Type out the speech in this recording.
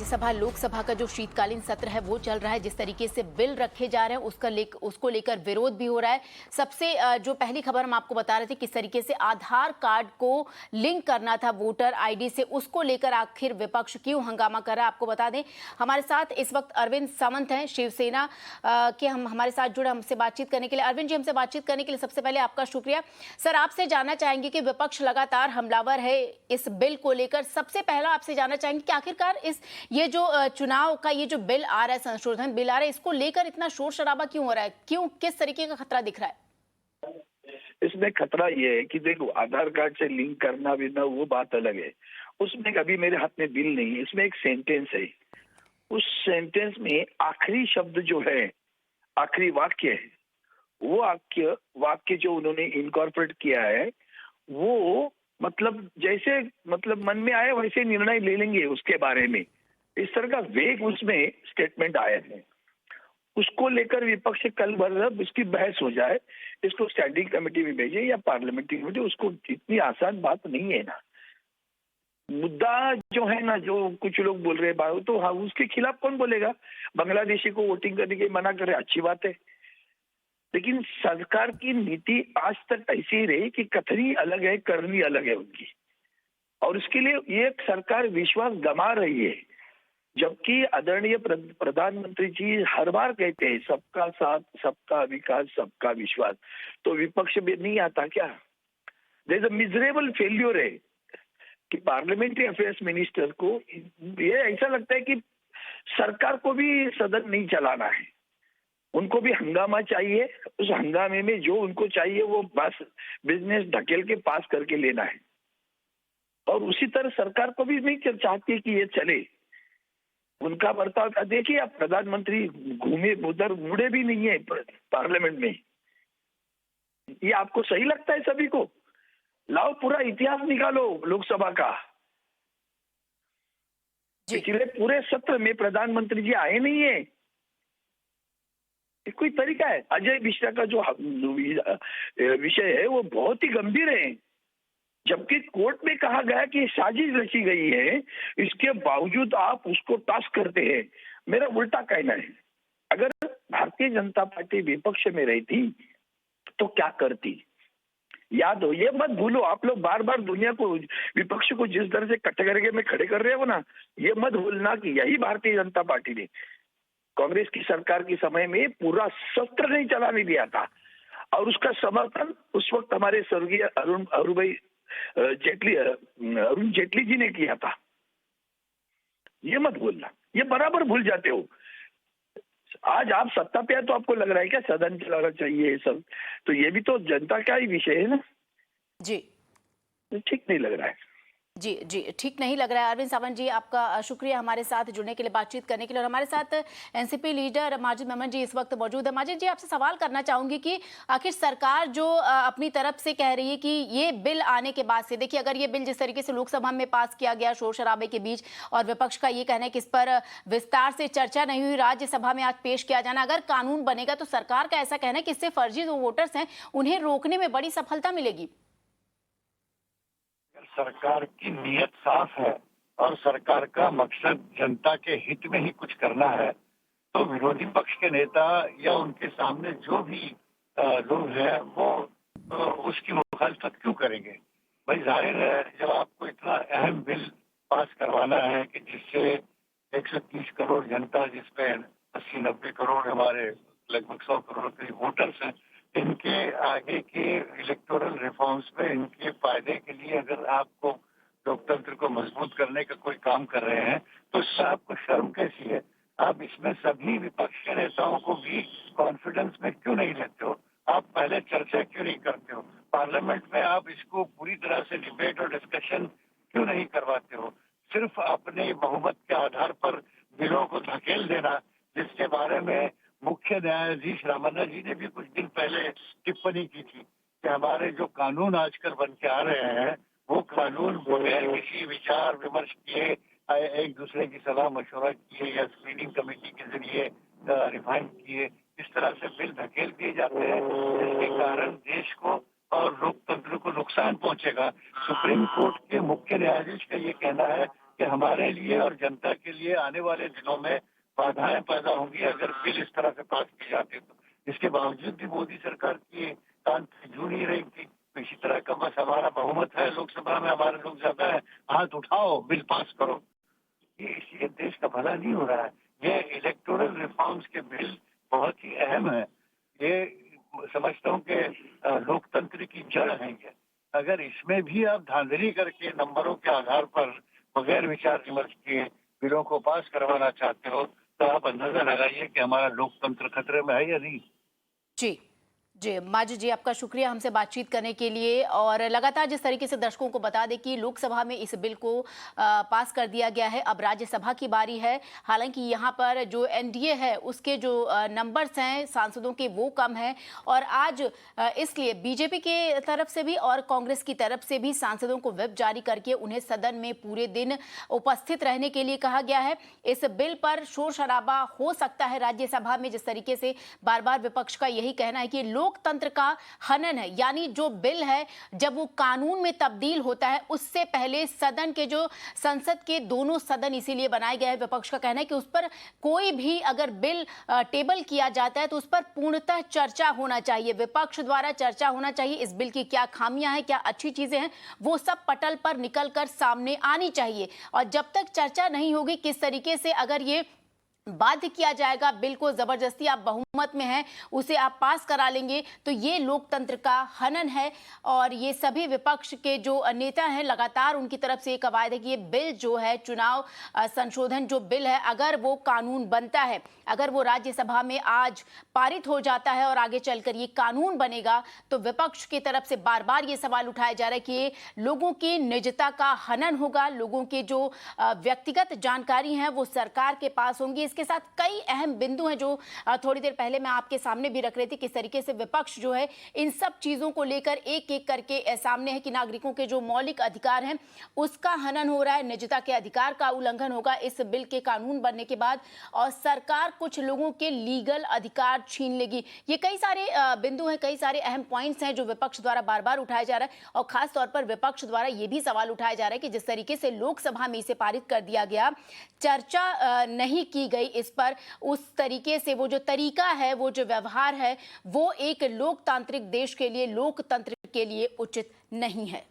राज्यसभा लोकसभा का जो शीतकालीन सत्र है वो चल रहा है। जिस तरीके से बिल रखे जा रहे हैं उसको लेकर विरोध भी हो रहा है। सबसे जो पहली खबर हम आपको बता रहे थे किस तरीके से आधार कार्ड को लिंक करना था वोटर आईडी से, उसको लेकर आखिर विपक्ष क्यों हंगामा कर रहा है आपको बता दें। हमारे साथ इस वक्त अरविंद सावंत हैं शिवसेना के, हम हमारे साथ जुड़े हमसे बातचीत करने के लिए। अरविंद जी, हमसे बातचीत करने के लिए सबसे पहले आपका शुक्रिया। सर, आपसे जानना चाहेंगे कि विपक्ष लगातार हमलावर है इस बिल को लेकर। सबसे पहला आपसे जानना चाहेंगे कि आखिरकार ये जो चुनाव का ये जो बिल आ रहा है, संशोधन बिल आ रहा है, इसको लेकर इतना शोर शराबा क्यों हो रहा है? क्यों, किस तरीके का खतरा दिख रहा है? इसमें खतरा ये है कि देखो, आधार कार्ड से लिंक करना भी ना, वो बात अलग है। उसमें कभी मेरे हाथ में बिल नहीं है, इसमें एक सेंटेंस है। उस सेंटेंस में आखिरी शब्द जो है, आखिरी वाक्य है, वो वाक्य जो उन्होंने इनकॉर्पोरेट किया है, वो मतलब जैसे मतलब मन में आए वैसे निर्णय ले लेंगे उसके बारे में, इस तरह का वेग उसमें स्टेटमेंट आया है। उसको लेकर विपक्ष कल भर इसकी बहस हो जाए, इसको स्टैंडिंग कमेटी में भेजे या पार्लियामेंट्री कमेटी, उसको इतनी आसान बात नहीं है ना। मुद्दा जो है ना, जो कुछ लोग बोल रहे हैं तो हाँ, उसके खिलाफ कौन बोलेगा? बांग्लादेशी को वोटिंग करने के मना करे, अच्छी बात है, लेकिन सरकार की नीति आज तक ऐसी ही रही कि कथनी अलग है, करनी अलग है उनकी, और उसके लिए ये सरकार विश्वास गंवा रही है। जबकि आदरणीय प्रधानमंत्री जी हर बार कहते हैं सबका साथ, सबका विकास, सबका विश्वास, तो विपक्ष में नहीं आता क्या? There is a miserable failure है कि पार्लियामेंट्री अफेयर्स मिनिस्टर को ये ऐसा लगता है कि सरकार को भी सदन नहीं चलाना है, उनको भी हंगामा चाहिए। उस हंगामे में जो उनको चाहिए वो बस बिजनेस ढकेल के पास करके लेना है, और उसी तरह सरकार को भी नहीं चाहती कि ये चले। उनका बर्ताव देखिए, आप प्रधानमंत्री घूमे उधर मुड़े भी नहीं है पार्लियामेंट में। ये आपको सही लगता है? सभी को लाओ, पूरा इतिहास निकालो लोकसभा का, पिछले पूरे सत्र में प्रधानमंत्री जी आए नहीं है। कोई तरीका है? अजय मिश्रा का जो विषय है वो बहुत ही गंभीर है, जबकि कोर्ट में कहा गया कि साजिश रची गई है, इसके बावजूद आप उसको टास्क करते हैं। मेरा उल्टा कहना है, अगर भारतीय जनता पार्टी विपक्ष में रहती तो क्या करती? याद हो, ये मत भूलो। आप लोग बार बार दुनिया को, विपक्ष को जिस तरह से कटघरे में खड़े कर रहे हो ना, ये मत भूलना कि यही भारतीय जनता पार्टी ने कांग्रेस की सरकार के समय में पूरा सत्र नहीं चलाने दिया था, और उसका समर्थन उस वक्त हमारे स्वर्गीय अरुण जेटली जी ने किया था। ये मत भूलना, ये बराबर भूल जाते हो। आज आप सत्ता पे है तो आपको लग रहा है क्या सदन चलाना चाहिए ये सब? तो ये भी तो जनता का ही विषय है ना जी। ठीक नहीं लग रहा है। जी जी, ठीक नहीं लग रहा है। अरविंद सावंत जी, आपका शुक्रिया हमारे साथ जुड़ने के लिए, बातचीत करने के लिए। और हमारे साथ एनसीपी लीडर माजिद मेमन जी इस वक्त मौजूद है। माजिद जी, आपसे सवाल करना चाहूंगी कि आखिर सरकार जो अपनी तरफ से कह रही है कि ये बिल आने के बाद से, देखिए अगर ये बिल जिस तरीके से लोकसभा में पास किया गया शोर शराबे के बीच, और विपक्ष का ये कहना है कि इस पर विस्तार से चर्चा नहीं हुई, राज्यसभा में आज पेश किया जाना, अगर कानून बनेगा तो सरकार का ऐसा कहना है कि इससे फर्जी जो वोटर्स हैं उन्हें रोकने में बड़ी सफलता मिलेगी। सरकार की नीयत साफ है और सरकार का मकसद जनता के हित में ही कुछ करना है, तो विरोधी पक्ष के नेता या उनके सामने जो भी लोग हैं वो उसकी मुखालफत क्यों करेंगे? भाई जाहिर है, जब आपको इतना अहम बिल पास करवाना है कि जिससे 130 करोड़ जनता, जिसमें 80-90 करोड़ हमारे लगभग 100 करोड़ के वोटर्स हैं, इनके आगे के इलेक्टोरल रिफॉर्म्स में इनके फायदे के लिए अगर आपको लोकतंत्र को मजबूत करने का कोई काम कर रहे हैं तो इससे आपको शर्म कैसी है? आप इसमें सभी विपक्ष के नेताओं को भी कॉन्फिडेंस में क्यों नहीं लेते हो? आप पहले चर्चा क्यों नहीं करते हो? पार्लियामेंट में आप इसको पूरी तरह से डिबेट और डिस्कशन क्यों नहीं करवाते हो? सिर्फ अपने बहुमत के आधार पर बिलों को धकेल देना, जिसके बारे में मुख्य न्यायाधीश रामन्ना जी ने भी कुछ दिन पहले टिप्पणी की थी कि हमारे जो कानून आजकल बन के आ रहे हैं वो कानून बगैर किसी विचार विमर्श किए, एक दूसरे की सलाह मशवरा किए या स्क्रीनिंग कमेटी के जरिए रिफाइन किए, इस तरह से बिल धकेल दिए जाते हैं, जिसके कारण देश को और लोकतंत्र को नुकसान पहुंचेगा। सुप्रीम कोर्ट के मुख्य न्यायाधीश का ये कहना है कि हमारे लिए और जनता के लिए आने वाले दिनों में बाधाएं पैदा होंगी अगर बिल इस तरह से पास की जाती तो। इसके बावजूद भी मोदी सरकार की कान पे जू नहीं रही थी। तो इसी तरह का बस हमारा बहुमत है लोकसभा में, हमारे लोग ज्यादा है, हाथ उठाओ बिल पास करो। ये देश का भला नहीं हो रहा है। ये इलेक्टोरल रिफॉर्म्स के बिल बहुत ही अहम है। ये समझता हूँ कि लोकतंत्र की जड़ है ये। अगर इसमें भी आप धांधली करके नंबरों के आधार पर बगैर विचार विमर्श किए बिलों को पास करवाना चाहते हो तो आप अंदाजा लगाइए कि हमारा लोकतंत्र खतरे में है या नहीं। जी जी माजिद जी, आपका शुक्रिया हमसे बातचीत करने के लिए। और लगातार जिस तरीके से दर्शकों को बता दें कि लोकसभा में इस बिल को पास कर दिया गया है, अब राज्यसभा की बारी है। हालांकि यहाँ पर जो एनडीए है उसके जो नंबर्स हैं सांसदों के वो कम हैं, और आज इसलिए बीजेपी के तरफ से भी और कांग्रेस की तरफ से भी सांसदों को व्हिप जारी करके उन्हें सदन में पूरे दिन उपस्थित रहने के लिए कहा गया है। इस बिल पर शोर शराबा हो सकता है राज्यसभा में, जिस तरीके से बार बार विपक्ष का यही कहना है कि लोकतंत्र का हनन है। यानी जो बिल है जब वो कानून में तब्दील होता है उससे पहले सदन के जो संसद के दोनों सदन इसीलिए बनाए गए हैं, विपक्ष का कहना है कि उस पर कोई भी अगर बिल टेबल किया जाता है तो उस पर पूर्णतः चर्चा होना चाहिए, विपक्ष द्वारा चर्चा होना चाहिए। इस बिल की क्या खामियां हैं, क्या अच्छी चीजें हैं, वो सब पटल पर निकलकर सामने आनी चाहिए। और जब तक चर्चा नहीं होगी किस तरीके से अगर ये बाध्य किया जाएगा बिल को, जबरदस्ती आप बहुमत में हैं उसे आप पास करा लेंगे, तो ये लोकतंत्र का हनन है। और ये सभी विपक्ष के जो नेता हैं लगातार उनकी तरफ से एक कवायद है कि ये बिल जो है चुनाव संशोधन जो बिल है, अगर वो कानून बनता है, अगर वो राज्यसभा में आज पारित हो जाता है और आगे चलकर ये कानून बनेगा, तो विपक्ष की तरफ से बार बार ये सवाल उठाया जा रहा है कि ये लोगों की निजता का हनन होगा, लोगों के जो व्यक्तिगत जानकारी हैं वो सरकार के पास होंगी। इसके साथ कई अहम बिंदु हैं जो थोड़ी देर पहले मैं आपके सामने भी रख रही थी, किस तरीके से विपक्ष जो है इन सब चीजों को लेकर एक एक करके सामने है कि नागरिकों के जो मौलिक अधिकार हैं उसका हनन हो रहा है, निजता के अधिकार का उल्लंघन होगा इस बिल के कानून बनने के बाद, और सरकार कुछ लोगों के लीगल अधिकार छीन लेगी। ये कई सारे बिंदु हैं, कई सारे अहम पॉइंट्स हैं जो विपक्ष द्वारा बार बार उठाया जा रहा है। और खास तौर पर विपक्ष द्वारा ये भी सवाल उठाया जा रहा है कि जिस तरीके से लोकसभा में इसे पारित कर दिया गया, चर्चा नहीं की गई इस पर, उस तरीके से वो जो तरीका है, वो जो व्यवहार है, वो एक लोकतांत्रिक देश के लिए, लोकतंत्र के लिए उचित नहीं है।